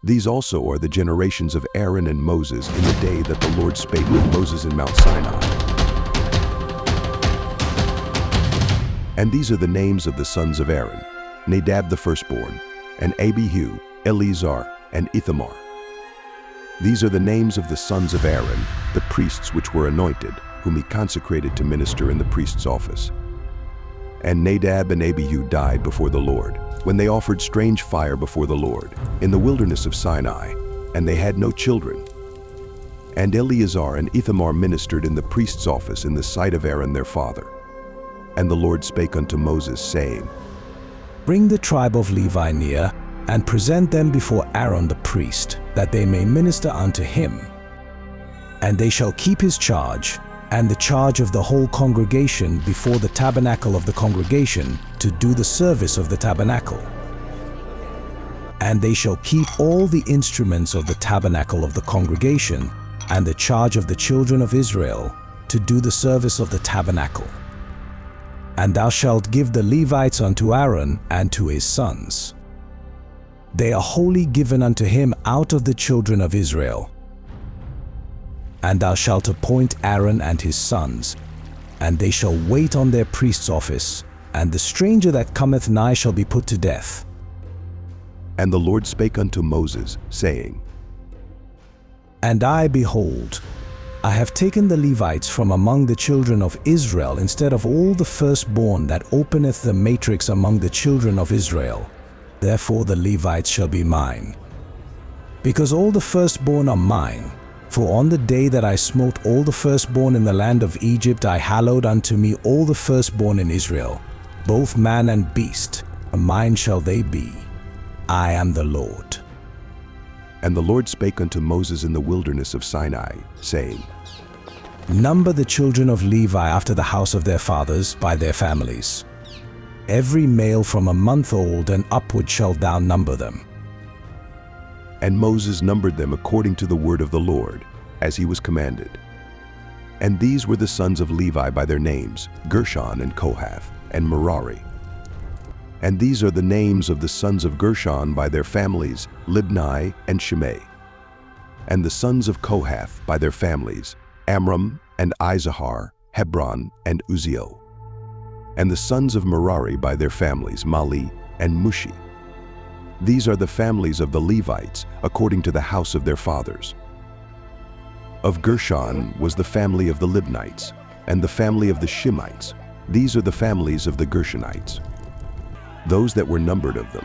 These also are the generations of Aaron and Moses in the day that the Lord spake with Moses in Mount Sinai. And these are the names of the sons of Aaron: Nadab the firstborn, and Abihu, Eleazar, and Ithamar. These are the names of the sons of Aaron, the priests which were anointed, whom he consecrated to minister in the priest's office. And Nadab and Abihu died before the Lord, when they offered strange fire before the Lord, in the wilderness of Sinai, and they had no children. And Eleazar and Ithamar ministered in the priest's office in the sight of Aaron their father. And the Lord spake unto Moses, saying, Bring the tribe of Levi near, and present them before Aaron the priest, that they may minister unto him. And they shall keep his charge, and the charge of the whole congregation before the tabernacle of the congregation, to do the service of the tabernacle. And they shall keep all the instruments of the tabernacle of the congregation, and the charge of the children of Israel, to do the service of the tabernacle. And thou shalt give the Levites unto Aaron and to his sons. They are wholly given unto him out of the children of Israel. And thou shalt appoint Aaron and his sons, and they shall wait on their priest's office, and the stranger that cometh nigh shall be put to death. And the Lord spake unto Moses, saying, And I, behold, I have taken the Levites from among the children of Israel instead of all the firstborn that openeth the matrix among the children of Israel. Therefore the Levites shall be mine. Because all the firstborn are mine, for on the day that I smote all the firstborn in the land of Egypt, I hallowed unto me all the firstborn in Israel, both man and beast, and mine shall they be. I am the Lord. And the Lord spake unto Moses in the wilderness of Sinai, saying, Number the children of Levi after the house of their fathers by their families. Every male from a month old and upward shalt thou number them. And Moses numbered them according to the word of the Lord, as he was commanded. And these were the sons of Levi by their names, Gershon and Kohath, and Merari. And these are the names of the sons of Gershon by their families, Libni and Shimei. And the sons of Kohath by their families, Amram and Izahar, Hebron and Uzziel. And the sons of Merari by their families, Mali and Mushi. These are the families of the Levites, according to the house of their fathers. Of Gershon was the family of the Libnites, and the family of the Shimites. These are the families of the Gershonites. Those that were numbered of them,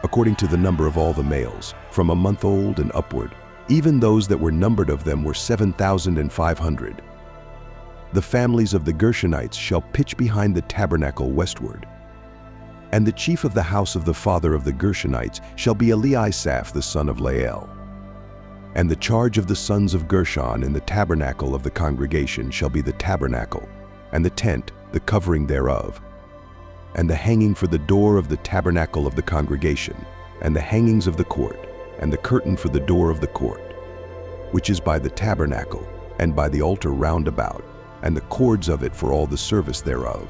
according to the number of all the males, from a month old and upward, even those that were numbered of them were 7,500. The families of the Gershonites shall pitch behind the tabernacle westward. And the chief of the house of the father of the Gershonites shall be Eliasaph the son of Lael. And the charge of the sons of Gershon in the tabernacle of the congregation shall be the tabernacle, and the tent, the covering thereof, and the hanging for the door of the tabernacle of the congregation, and the hangings of the court, and the curtain for the door of the court, which is by the tabernacle, and by the altar round about, and the cords of it for all the service thereof.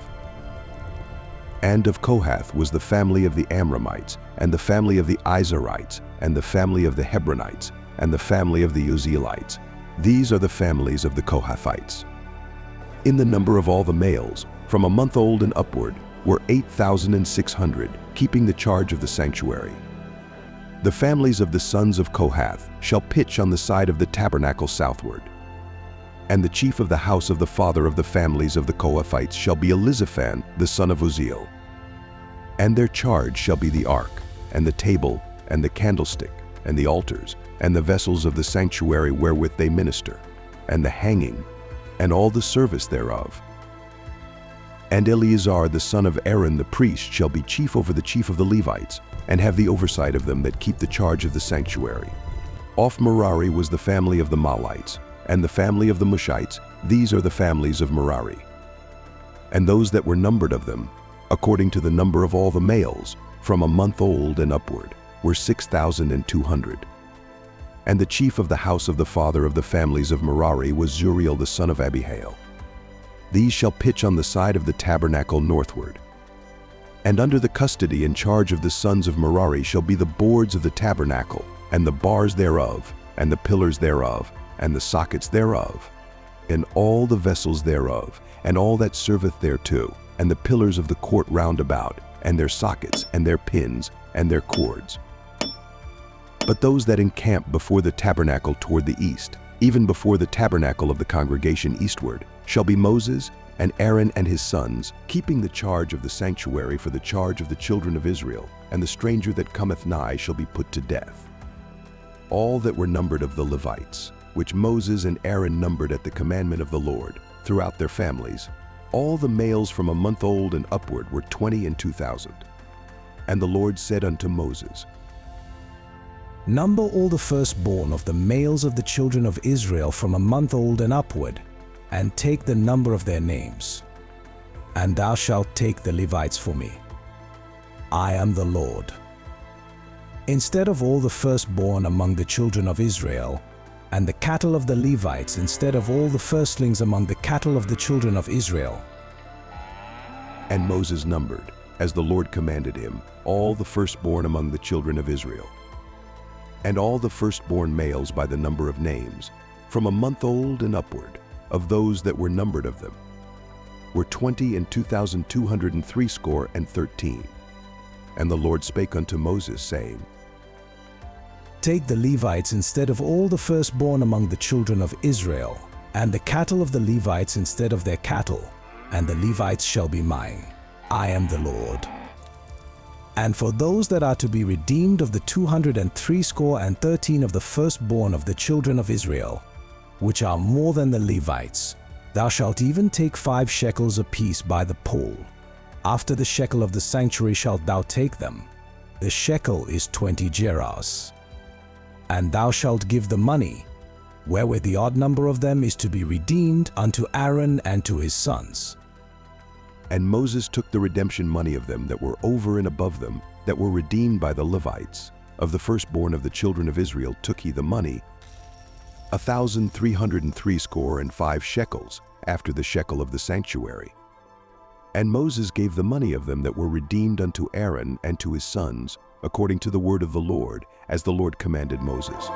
And of Kohath was the family of the Amramites, and the family of the Izarites, and the family of the Hebronites, and the family of the Uzzielites. These are the families of the Kohathites. In the number of all the males, from a month old and upward, were 8,600, keeping the charge of the sanctuary. The families of the sons of Kohath shall pitch on the side of the tabernacle southward. And the chief of the house of the father of the families of the Kohathites shall be Elizaphan the son of Uzziel. And their charge shall be the ark, and the table, and the candlestick, and the altars, and the vessels of the sanctuary wherewith they minister, and the hanging, and all the service thereof. And Eleazar the son of Aaron the priest shall be chief over the chief of the Levites, and have the oversight of them that keep the charge of the sanctuary. Off Merari was the family of the Malites, and the family of the Mushites. These are the families of Merari. And those that were numbered of them, according to the number of all the males, from a month old and upward, were 6,200. And the chief of the house of the father of the families of Merari was Zuriel the son of Abihail. These shall pitch on the side of the tabernacle northward. And under the custody and charge of the sons of Merari shall be the boards of the tabernacle, and the bars thereof, and the pillars thereof, and the sockets thereof, and all the vessels thereof, and all that serveth thereto, and the pillars of the court round about, and their sockets, and their pins, and their cords. But those that encamp before the tabernacle toward the east, even before the tabernacle of the congregation eastward, shall be Moses and Aaron and his sons, keeping the charge of the sanctuary for the charge of the children of Israel, and the stranger that cometh nigh shall be put to death. All that were numbered of the Levites, which Moses and Aaron numbered at the commandment of the Lord, throughout their families, all the males from a month old and upward were 22,000. And the Lord said unto Moses, Number all the firstborn of the males of the children of Israel from a month old and upward, and take the number of their names. And thou shalt take the Levites for me. I am the Lord. Instead of all the firstborn among the children of Israel, and the cattle of the Levites instead of all the firstlings among the cattle of the children of Israel. And Moses numbered, as the Lord commanded him, all the firstborn among the children of Israel. And all the firstborn males by the number of names, from a month old and upward, of those that were numbered of them, were 22,213. And the Lord spake unto Moses, saying, Take the Levites instead of all the firstborn among the children of Israel, and the cattle of the Levites instead of their cattle, and the Levites shall be mine. I am the Lord. And for those that are to be redeemed of the 213 of the firstborn of the children of Israel, which are more than the Levites, thou shalt even take 5 shekels apiece by the poll. After the shekel of the sanctuary shalt thou take them. The shekel is 20 gerahs. And thou shalt give the money, wherewith the odd number of them is to be redeemed, unto Aaron and to his sons. And Moses took the redemption money of them that were over and above them, that were redeemed by the Levites. Of the firstborn of the children of Israel took he the money, 1,365 shekels, after the shekel of the sanctuary. And Moses gave the money of them that were redeemed unto Aaron and to his sons, according to the word of the Lord, as the Lord commanded Moses.